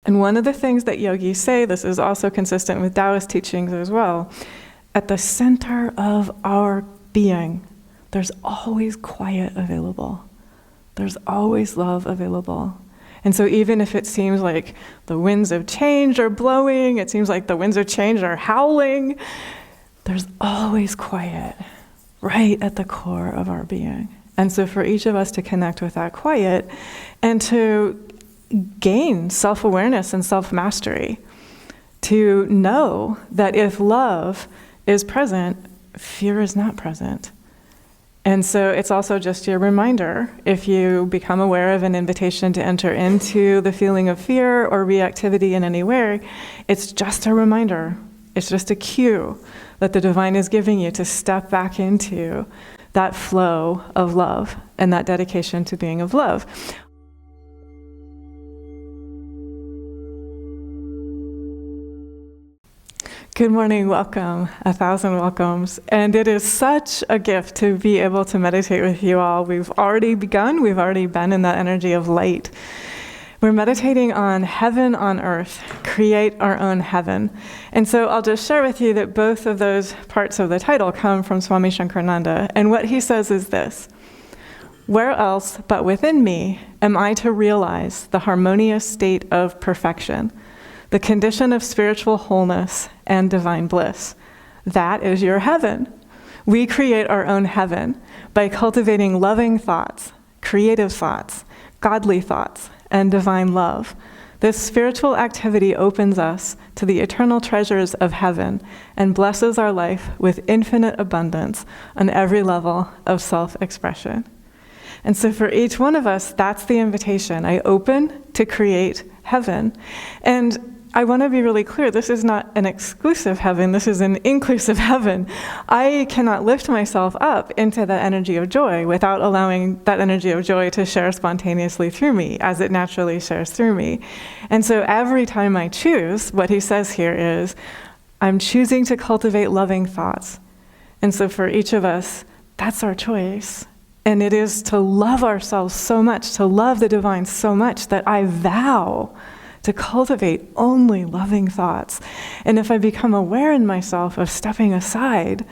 And one of the things that yogis say, this is also consistent with Taoist teachings as well, at the center of our being, there's always quiet available. There's always love available. And so even if it seems like the winds of change are blowing, it seems like the winds of change are howling, there's always quiet right at the core of our being. And so for each of us to connect with that quiet and to gain self-awareness and self-mastery, to know that if love is present, fear is not present. And so it's also just your reminder, if you become aware of an invitation to enter into the feeling of fear or reactivity in any way, it's just a reminder. It's just a cue that the divine is giving you to step back into that flow of love and that dedication to being of love. Good morning, welcome, 1,000 welcomes. And it is such a gift to be able to meditate with you all. We've already begun, we've already been in that energy of light. We're meditating on heaven on earth, create our own heaven. And so I'll just share with you that both of those parts of the title come from Swami Nityananda. And what he says is this: where else but within me am I to realize the harmonious state of perfection, the condition of spiritual wholeness and divine bliss? That is your heaven. We create our own heaven by cultivating loving thoughts, creative thoughts, godly thoughts, and divine love. This spiritual activity opens us to the eternal treasures of heaven and blesses our life with infinite abundance on every level of self-expression. And so for each one of us, that's the invitation. I open to create heaven. And I want to be really clear, this is not an exclusive heaven, this is an inclusive heaven. I cannot lift myself up into that energy of joy without allowing that energy of joy to share spontaneously through me, as it naturally shares through me. And so every time I choose, what he says here is, I'm choosing to cultivate loving thoughts. And so for each of us, that's our choice. And it is to love ourselves so much, to love the divine so much, that I vow to cultivate only loving thoughts. And if I become aware in myself of stepping aside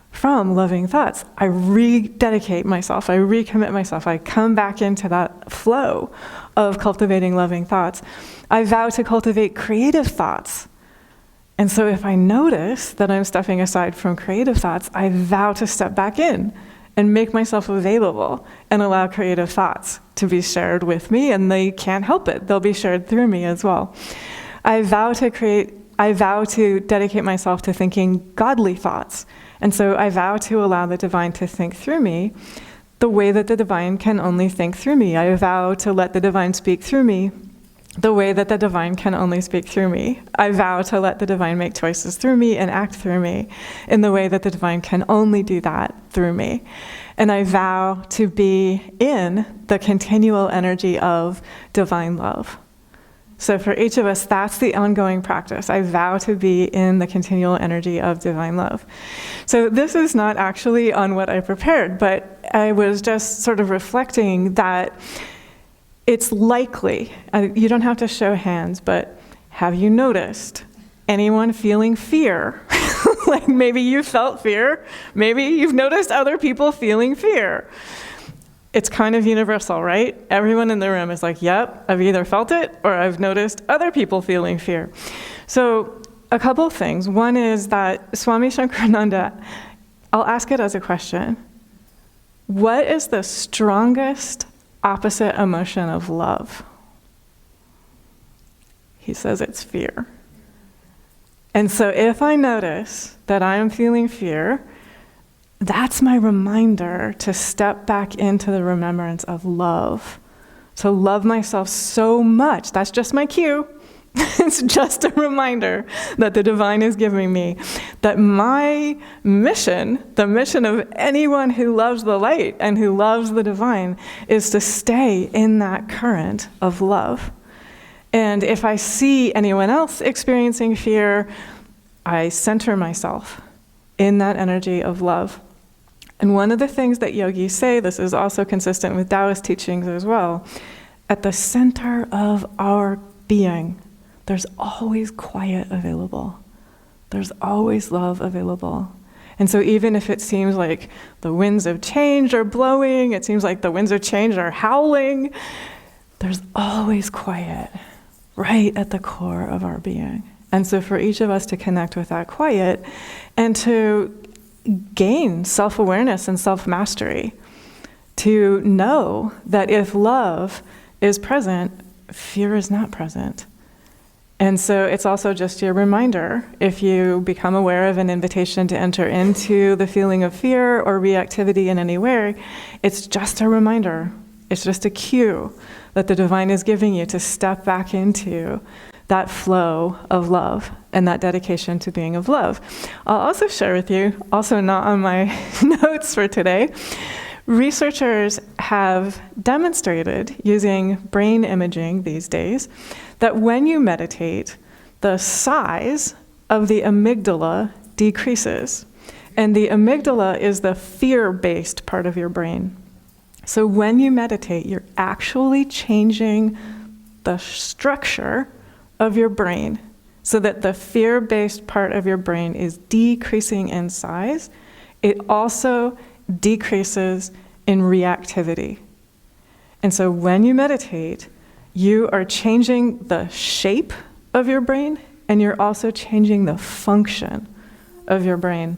from loving thoughts, I rededicate myself, I recommit myself, I come back into that flow of cultivating loving thoughts. I vow to cultivate creative thoughts. And so if I notice that I'm stepping aside from creative thoughts, I vow to step back in and make myself available and allow creative thoughts to be shared with me, and they can't help it. They'll be shared through me as well. I vow to dedicate myself to thinking godly thoughts. And so I vow to allow the divine to think through me the way that the divine can only think through me. I vow to let the divine speak through me the way that the divine can only speak through me. I vow to let the divine make choices through me and act through me in the way that the divine can only do that through me. And I vow to be in the continual energy of divine love. So for each of us, that's the ongoing practice. I vow to be in the continual energy of divine love. So this is not actually on what I prepared, but I was just sort of reflecting that it's likely, you don't have to show hands, but have you noticed anyone feeling fear? Like maybe you felt fear, maybe you've noticed other people feeling fear. It's kind of universal, right? Everyone in the room is like, yep, I've either felt it or I've noticed other people feeling fear. So a couple of things. One is that Swami Nityananda, I'll ask it as a question. What is the strongest opposite emotion of love? He says it's fear. And so if I notice that I am feeling fear, that's my reminder to step back into the remembrance of love, to love myself so much. That's just my cue. It's just a reminder that the divine is giving me, that my mission, the mission of anyone who loves the light and who loves the divine, is to stay in that current of love. And if I see anyone else experiencing fear, I center myself in that energy of love. And one of the things that yogis say, this is also consistent with Taoist teachings as well, at the center of our being, there's always quiet available. There's always love available. And so even if it seems like the winds of change are blowing, it seems like the winds of change are howling, there's always quiet right at the core of our being. And so for each of us to connect with that quiet and to gain self-awareness and self-mastery, to know that if love is present, fear is not present. And so it's also just your reminder, if you become aware of an invitation to enter into the feeling of fear or reactivity in any way, it's just a reminder. It's just a cue that the divine is giving you to step back into that flow of love and that dedication to being of love. I'll also share with you, also not on my notes for today, researchers have demonstrated using brain imaging these days that when you meditate, the size of the amygdala decreases. And the amygdala is the fear-based part of your brain. So when you meditate, you're actually changing the structure of your brain so that the fear-based part of your brain is decreasing in size. It also decreases in reactivity. And so when you meditate, you are changing the shape of your brain, and you're also changing the function of your brain.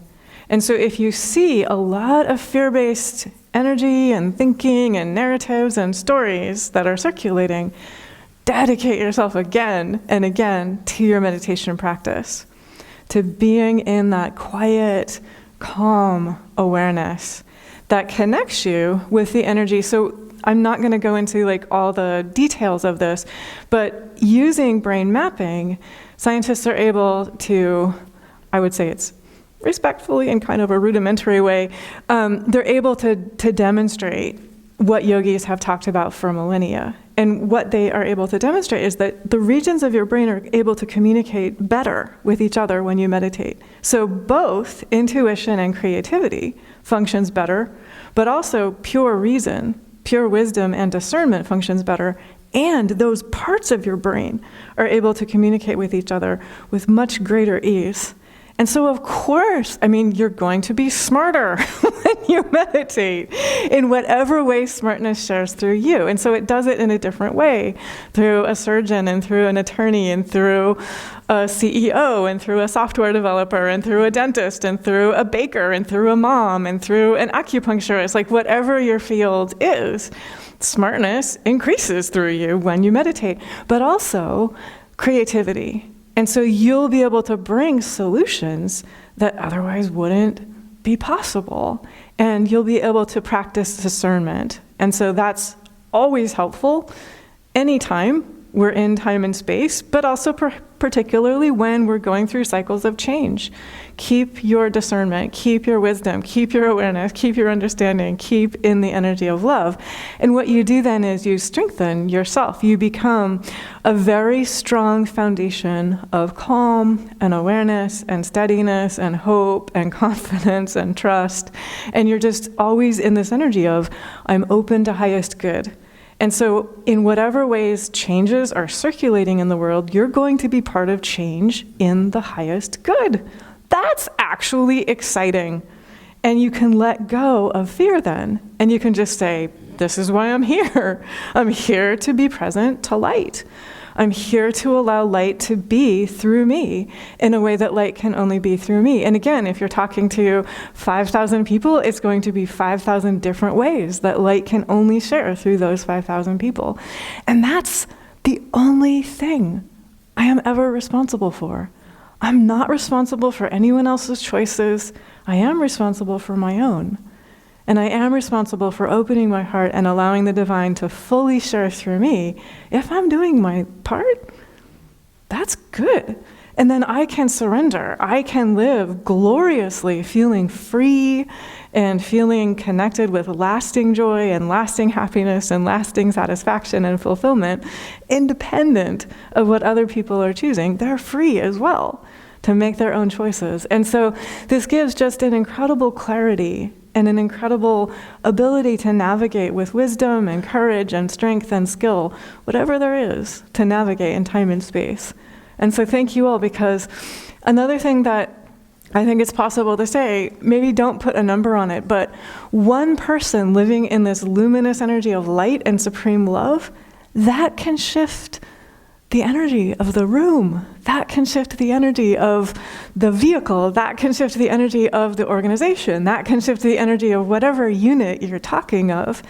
And so if you see a lot of fear-based energy and thinking and narratives and stories that are circulating, dedicate yourself again and again to your meditation practice, to being in that quiet, calm awareness that connects you with the energy. So I'm not going to go into like all the details of this, but using brain mapping, scientists are able to, I would say it's respectfully in kind of a rudimentary way, they're able to demonstrate what yogis have talked about for millennia. And what they are able to demonstrate is that the regions of your brain are able to communicate better with each other when you meditate. So both intuition and creativity functions better, but also pure reason, pure wisdom and discernment functions better. And those parts of your brain are able to communicate with each other with much greater ease. And so, of course, I mean, you're going to be smarter when you meditate in whatever way smartness shares through you. And so it does it in a different way, through a surgeon and through an attorney and through a CEO and through a software developer and through a dentist and through a baker and through a mom and through an acupuncturist, like whatever your field is, smartness increases through you when you meditate, but also creativity. And so you'll be able to bring solutions that otherwise wouldn't be possible. And you'll be able to practice discernment. And so that's always helpful anytime we're in time and space, but also particularly when we're going through cycles of change. Keep your discernment, keep your wisdom, keep your awareness, keep your understanding, keep in the energy of love. And what you do then is you strengthen yourself. You become a very strong foundation of calm and awareness and steadiness and hope and confidence and trust. And you're just always in this energy of, I'm open to highest good. And so in whatever ways changes are circulating in the world, you're going to be part of change in the highest good. That's actually exciting. And you can let go of fear then. And you can just say, this is why I'm here. I'm here to be present to light. I'm here to allow light to be through me in a way that light can only be through me. And again, if you're talking to 5,000 people, it's going to be 5,000 different ways that light can only share through those 5,000 people. And that's the only thing I am ever responsible for. I'm not responsible for anyone else's choices. I am responsible for my own. And I am responsible for opening my heart and allowing the divine to fully share through me. If I'm doing my part, that's good. And then I can surrender. I can live gloriously, feeling free and feeling connected with lasting joy and lasting happiness and lasting satisfaction and fulfillment, independent of what other people are choosing. They're free as well to make their own choices. And so this gives just an incredible clarity and an incredible ability to navigate with wisdom and courage and strength and skill, whatever there is to navigate in time and space. And so thank you all, because another thing that I think it's possible to say, maybe don't put a number on it, but one person living in this luminous energy of light and supreme love, that can shift the energy of the room. That can shift the energy of the vehicle. That can shift the energy of the organization. That can shift the energy of whatever unit you're talking of.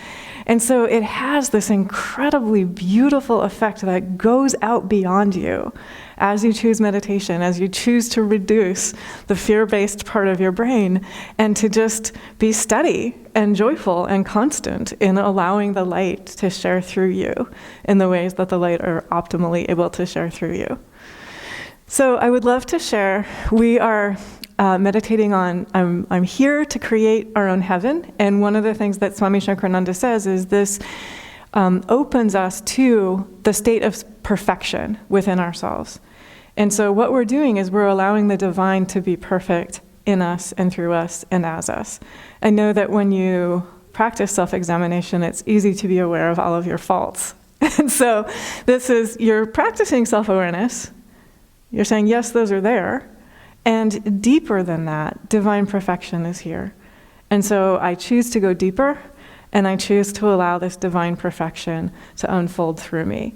And so it has this incredibly beautiful effect that goes out beyond you as you choose meditation, as you choose to reduce the fear-based part of your brain and to just be steady and joyful and constant in allowing the light to share through you in the ways that the light are optimally able to share through you. So I would love to share, we are meditating on, I'm here to create our own heaven. And one of the things that Swami Nityananda says is this opens us to the state of perfection within ourselves. And so what we're doing is we're allowing the divine to be perfect in us and through us and as us. I know that when you practice self-examination, it's easy to be aware of all of your faults. And so this is, you're practicing self-awareness. You're saying, yes, those are there. And deeper than that, divine perfection is here. And so I choose to go deeper, and I choose to allow this divine perfection to unfold through me.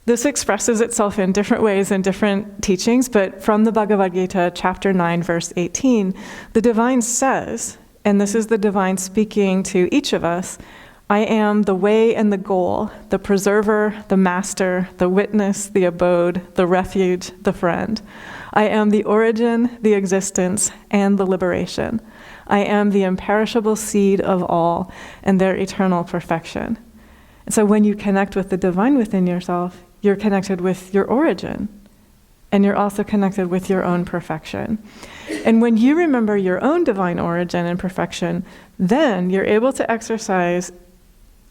This expresses itself in different ways in different teachings, but from the Bhagavad Gita, chapter 9, verse 18, the divine says, and this is the divine speaking to each of us, I am the way and the goal, the preserver, the master, the witness, the abode, the refuge, the friend. I am the origin, the existence, and the liberation. I am the imperishable seed of all and their eternal perfection. And so when you connect with the divine within yourself, you're connected with your origin, and you're also connected with your own perfection. And when you remember your own divine origin and perfection, then you're able to exercise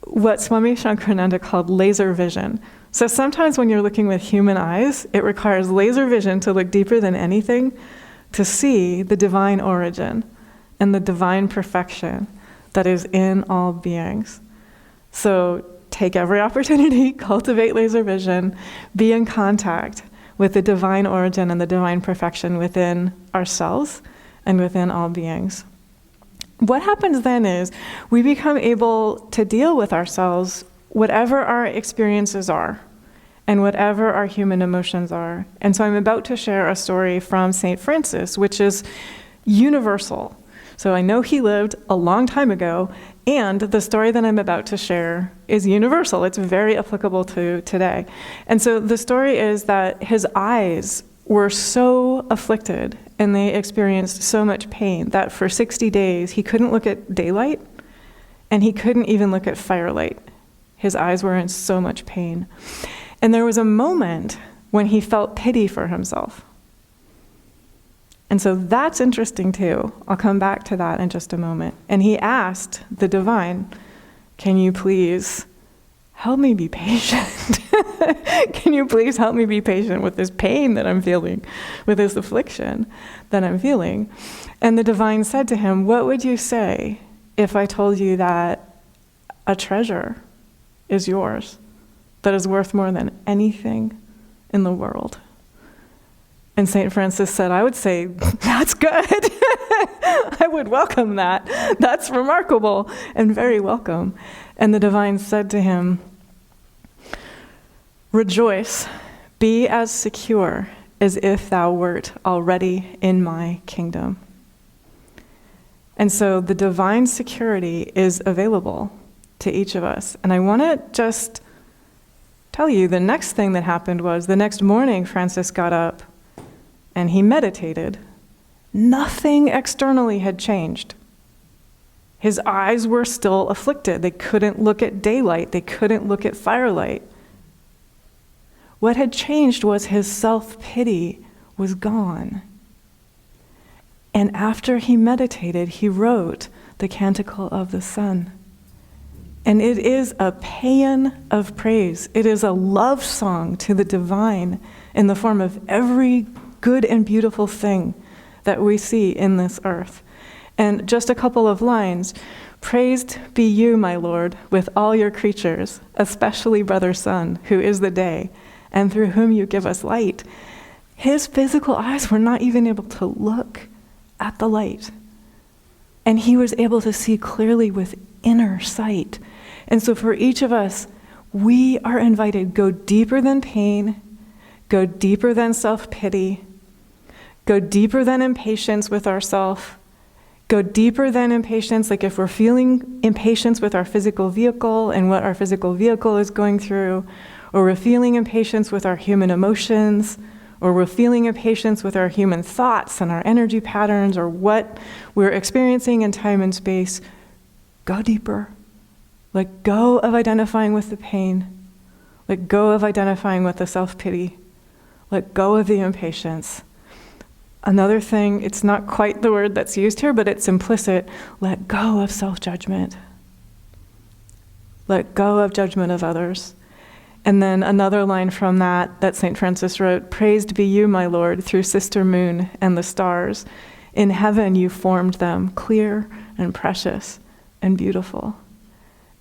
what Swami Nityananda called laser vision. So sometimes when you're looking with human eyes, it requires laser vision to look deeper than anything, to see the divine origin and the divine perfection that is in all beings. So take every opportunity, cultivate laser vision, be in contact with the divine origin and the divine perfection within ourselves and within all beings. What happens then is we become able to deal with ourselves, whatever our experiences are and whatever our human emotions are. And so I'm about to share a story from St. Francis, which is universal. So I know he lived a long time ago, and the story that I'm about to share is universal. It's very applicable to today. And so the story is that his eyes were so afflicted and they experienced so much pain that for 60 days he couldn't look at daylight and he couldn't even look at firelight. His eyes were in so much pain. And there was a moment when he felt pity for himself. And so that's interesting too. I'll come back to that in just a moment. And he asked the divine, can you please help me be patient? Can you please help me be patient with this pain that I'm feeling, with this affliction that I'm feeling? And the divine said to him, what would you say if I told you that a treasure is yours that is worth more than anything in the world? And St. Francis said, I would say, that's good. I would welcome that. That's remarkable and very welcome. And the divine said to him, rejoice, be as secure as if thou wert already in my kingdom. And so the divine security is available to each of us. And I want to just tell you the next thing that happened was the next morning Francis got up and he meditated. Nothing externally had changed. His eyes were still afflicted. They couldn't look at daylight. They couldn't look at firelight. What had changed was his self-pity was gone. And after he meditated, he wrote the Canticle of the Sun. And it is a paean of praise. It is a love song to the divine in the form of every good and beautiful thing that we see in this earth. And just a couple of lines. Praised be you, my Lord, with all your creatures, especially brother sun, who is the day, and through whom you give us light. His physical eyes were not even able to look at the light. And he was able to see clearly with inner sight. And so for each of us, we are invited, go deeper than pain, go deeper than self-pity, go deeper than impatience with ourself, go deeper than impatience, like if we're feeling impatience with our physical vehicle and what our physical vehicle is going through, or we're feeling impatience with our human emotions, or we're feeling impatience with our human thoughts and our energy patterns, or what we're experiencing in time and space, go deeper. Let go of identifying with the pain. Let go of identifying with the self-pity. Let go of the impatience. Another thing, it's not quite the word that's used here, but it's implicit. Let go of self-judgment. Let go of judgment of others. And then another line from that St. Francis wrote, "Praised be you, my Lord, through sister moon and the stars. In heaven you formed them, clear and precious and beautiful."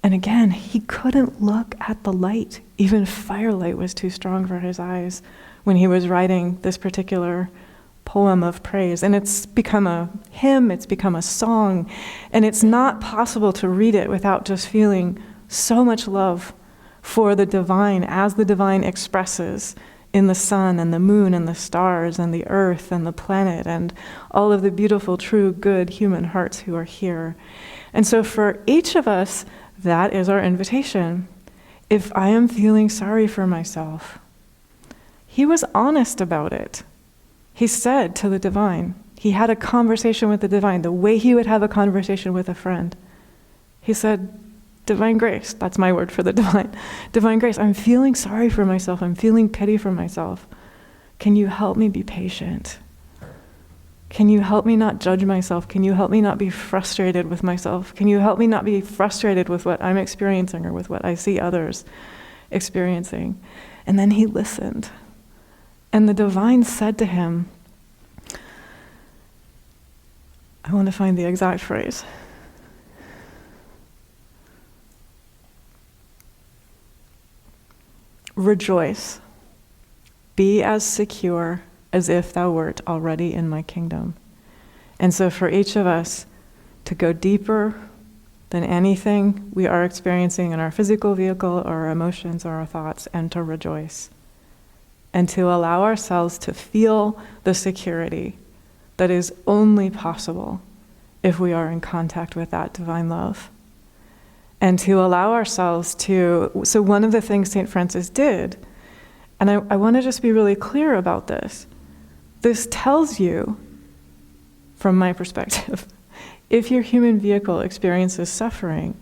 And again, he couldn't look at the light. Even firelight was too strong for his eyes when he was writing this particular poem of praise. And it's become a hymn, it's become a song, and it's not possible to read it without just feeling so much love for the divine as the divine expresses in the sun and the moon and the stars and the earth and the planet and all of the beautiful, true, good human hearts who are here. And so for each of us, that is our invitation. If I am feeling sorry for myself, he was honest about it. He said to the divine, he had a conversation with the divine, the way he would have a conversation with a friend. He said, "Divine grace," that's my word for the divine. "Divine grace, I'm feeling sorry for myself. I'm feeling pity for myself. Can you help me be patient? Can you help me not judge myself? Can you help me not be frustrated with myself? Can you help me not be frustrated with what I'm experiencing or with what I see others experiencing?" And then he listened. And the divine said to him, I want to find the exact phrase. "Rejoice, be as secure as if thou wert already in my kingdom." And so for each of us to go deeper than anything we are experiencing in our physical vehicle or our emotions or our thoughts, and to rejoice. And to allow ourselves to feel the security that is only possible if we are in contact with that divine love. And to allow ourselves to, so one of the things St. Francis did, and I want to just be really clear about this. This tells you, from my perspective, if your human vehicle experiences suffering,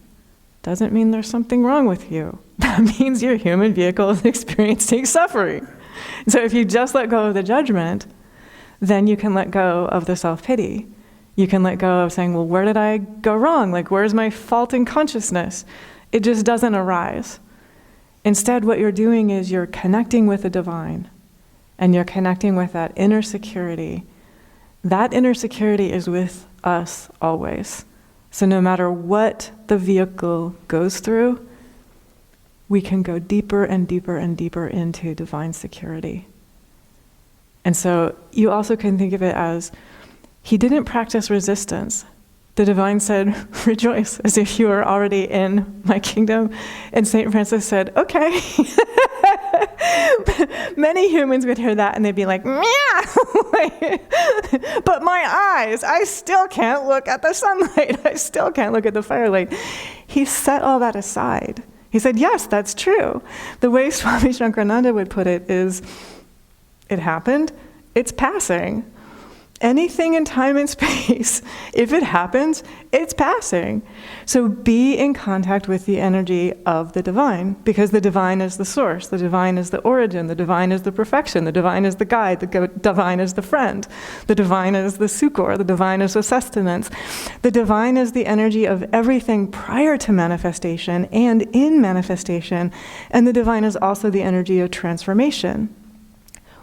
doesn't mean there's something wrong with you. That means your human vehicle is experiencing suffering. So if you just let go of the judgment, then you can let go of the self-pity. You can let go of saying, well, where did I go wrong? Like, where's my fault in consciousness? It just doesn't arise. Instead, what you're doing is you're connecting with the divine, and you're connecting with that inner security. That inner security is with us always. So no matter what the vehicle goes through, we can go deeper and deeper and deeper into divine security. And so you also can think of it as, he didn't practice resistance. The divine said, rejoice, as if you were already in my kingdom. And St. Francis said, okay. Many humans would hear that and they'd be like, meow! But my eyes, I still can't look at the sunlight. I still can't look at the firelight. He set all that aside. He said, yes, that's true. The way Swami Nityananda would put it is, it happened, it's passing. Anything in time and space, if it happens, it's passing. So be in contact with the energy of the divine, because the divine is the source, the divine is the origin, the divine is the perfection, the divine is the guide, the divine is the friend, the divine is the succor, the divine is the sustenance. The divine is the energy of everything prior to manifestation and in manifestation, and the divine is also the energy of transformation.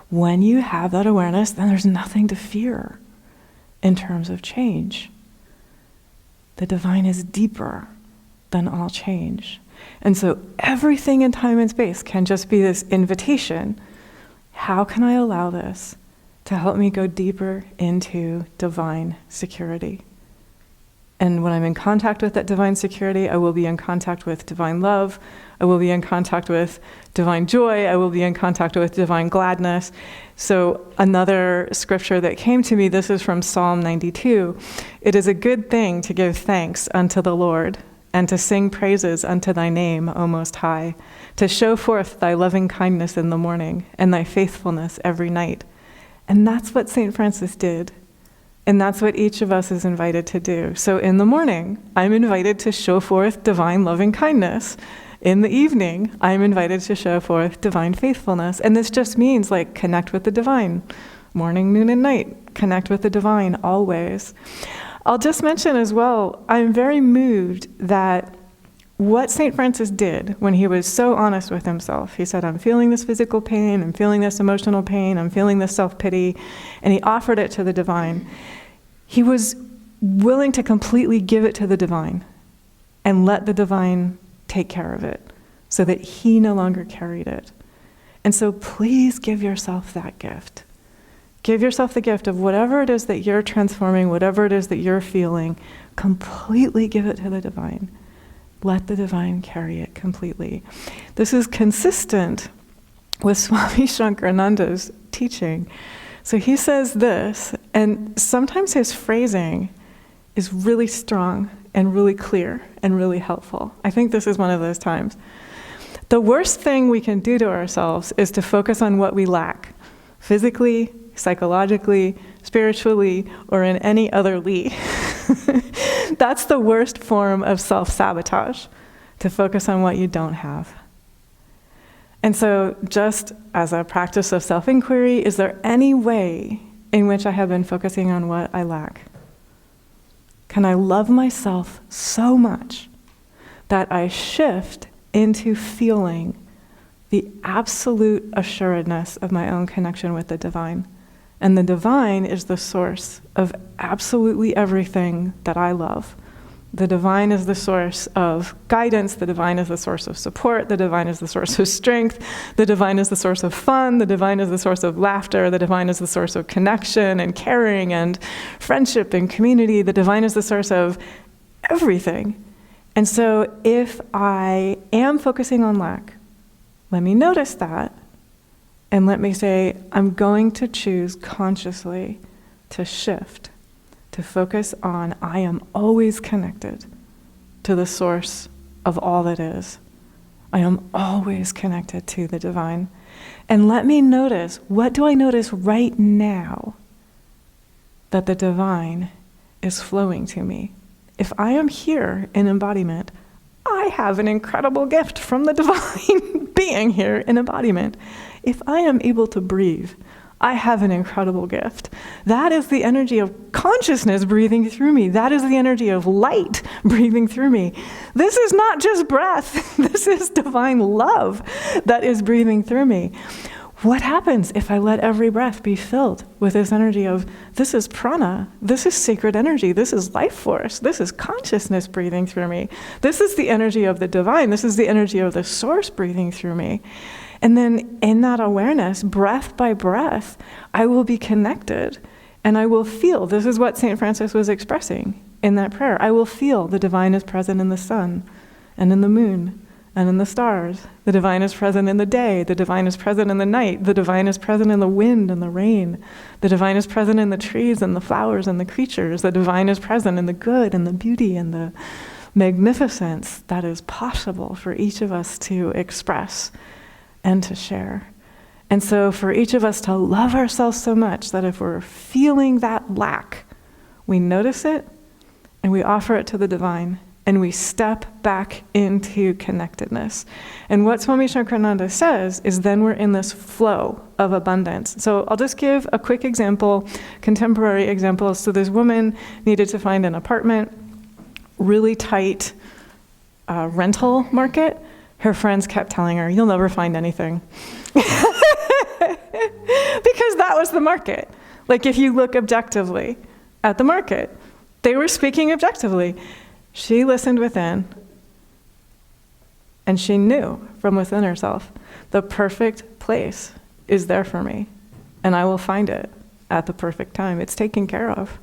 When you have that awareness, then there's nothing to fear in terms of change. The divine is deeper than all change. And so everything in time and space can just be this invitation. how can I allow this to help me go deeper into divine security? And when I'm in contact with that divine security, I will be in contact with divine love. I will be in contact with divine joy. I will be in contact with divine gladness. So another scripture that came to me, this is from Psalm 92. It is a good thing to give thanks unto the Lord and to sing praises unto thy name, O Most High, to show forth thy loving kindness in the morning and thy faithfulness every night. And that's what St. Francis did. And that's what each of us is invited to do. So in the morning, I'm invited to show forth divine loving kindness. In the evening, I'm invited to show forth divine faithfulness. And this just means like connect with the divine. Morning, noon, and night. Connect with the divine always. I'll just mention as well, I'm very moved that what St. Francis did when he was so honest with himself, he said, I'm feeling this physical pain, I'm feeling this emotional pain, I'm feeling this self-pity, and he offered it to the divine. He was willing to completely give it to the divine and let the divine take care of it so that he no longer carried it. And so please give yourself that gift. Give yourself the gift of whatever it is that you're transforming, whatever it is that you're feeling, completely give it to the divine. Let the divine carry it completely. This is consistent with Swami Shankarananda's teaching. So he says this, and sometimes his phrasing is really strong and really clear and really helpful. I think this is one of those times. The worst thing we can do to ourselves is to focus on what we lack, physically, psychologically, spiritually, or in any other lee. That's the worst form of self-sabotage, to focus on what you don't have. And so just as a practice of self-inquiry, is there any way in which I have been focusing on what I lack? Can I love myself so much that I shift into feeling the absolute assuredness of my own connection with the divine? And the divine is the source of absolutely everything that I love. The divine is the source of guidance. The divine is the source of support. The divine is the source of strength. The divine is the source of fun. The divine is the source of laughter. The divine is the source of connection and caring and friendship and community. The divine is the source of everything. And so if I am focusing on lack, let me notice that. And let me say, I'm going to choose consciously to shift, to focus on I am always connected to the source of all that is. I am always connected to the divine. And let me notice, what do I notice right now that the divine is flowing to me? If I am here in embodiment, I have an incredible gift from the divine being here in embodiment. If I am able to breathe, I have an incredible gift. That is the energy of consciousness breathing through me. That is the energy of light breathing through me. This is not just breath. This is divine love that is breathing through me. What happens if I let every breath be filled with this energy of, this is prana, this is sacred energy, this is life force, this is consciousness breathing through me. This is the energy of the divine, this is the energy of the source breathing through me. And then in that awareness, breath by breath, I will be connected and I will feel, this is what St. Francis was expressing in that prayer, I will feel the divine is present in the sun and in the moon and in the stars. The divine is present in the day. The divine is present in the night. The divine is present in the wind and the rain. The divine is present in the trees and the flowers and the creatures. The divine is present in the good and the beauty and the magnificence that is possible for each of us to express and to share. And so for each of us to love ourselves so much that if we're feeling that lack, we notice it and we offer it to the divine. And we step back into connectedness. And what Swami Shankarananda says is then we're in this flow of abundance. So I'll just give a quick example, contemporary example. So this woman needed to find an apartment, really tight rental market. Her friends kept telling her, you'll never find anything. Because that was the market. Like if you look objectively at the market, they were speaking objectively. She listened within, and she knew from within herself the perfect place is there for me, and I will find it at the perfect time. It's taken care of.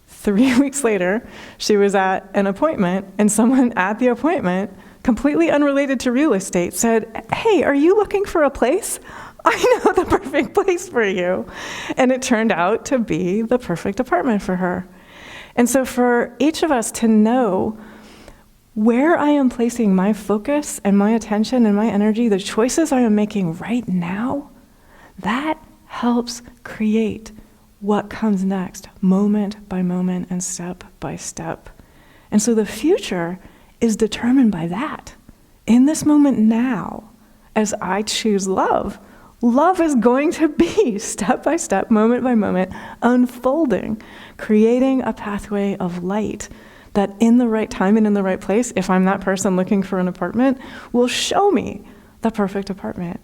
3 weeks later, she was at an appointment, and someone at the appointment, completely unrelated to real estate, said, "Hey, are you looking for a place? I know the perfect place for you." And it turned out to be the perfect apartment for her. And so for each of us to know where I am placing my focus and my attention and my energy, the choices I am making right now, that helps create what comes next, moment by moment and step by step. And so the future is determined by that. In this moment now, as I choose love, love is going to be step by step, moment by moment, unfolding, creating a pathway of light that in the right time and in the right place, if I'm that person looking for an apartment, will show me the perfect apartment.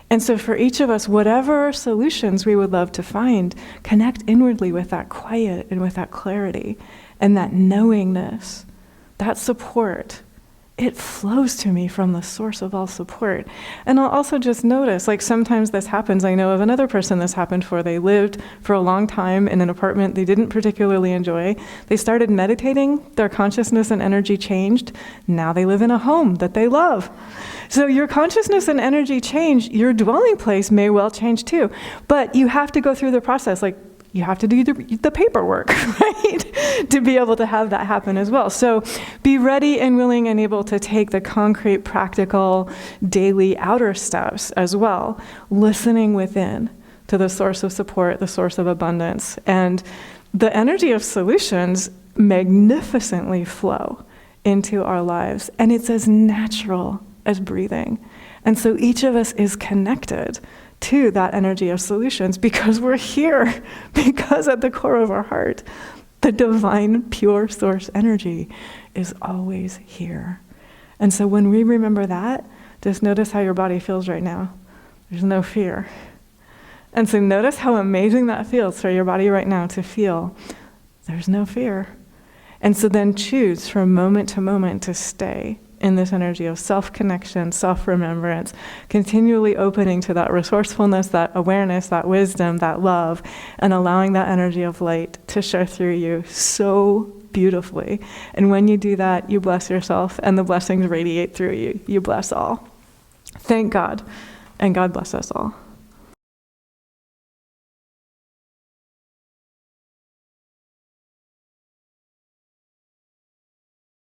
And so for each of us, whatever solutions we would love to find, connect inwardly with that quiet and with that clarity and that knowingness, that support. It flows to me from the source of all support. And I'll also just notice, like sometimes this happens, I know of another person this happened for. They lived for a long time in an apartment they didn't particularly enjoy. They started meditating, their consciousness and energy changed. Now they live in a home that they love. So your consciousness and energy change, your dwelling place may well change too. But you have to go through the process, like you have to do the paperwork, right? To be able to have that happen as well. So be ready and willing and able to take the concrete, practical, daily outer steps as well, listening within to the source of support, the source of abundance. And the energy of solutions magnificently flow into our lives. And it's as natural as breathing. And so each of us is connected to that energy of solutions because we're here, because at the core of our heart, the divine, pure source energy is always here. And so when we remember that, just notice how your body feels right now. There's no fear. And so notice how amazing that feels for your body right now to feel there's no fear. And so then choose from moment to moment to stay in this energy of self-connection, self-remembrance, continually opening to that resourcefulness, that awareness, that wisdom, that love, and allowing that energy of light to share through you so beautifully. And when you do that, you bless yourself, and the blessings radiate through you. You bless all. Thank God, and God bless us all.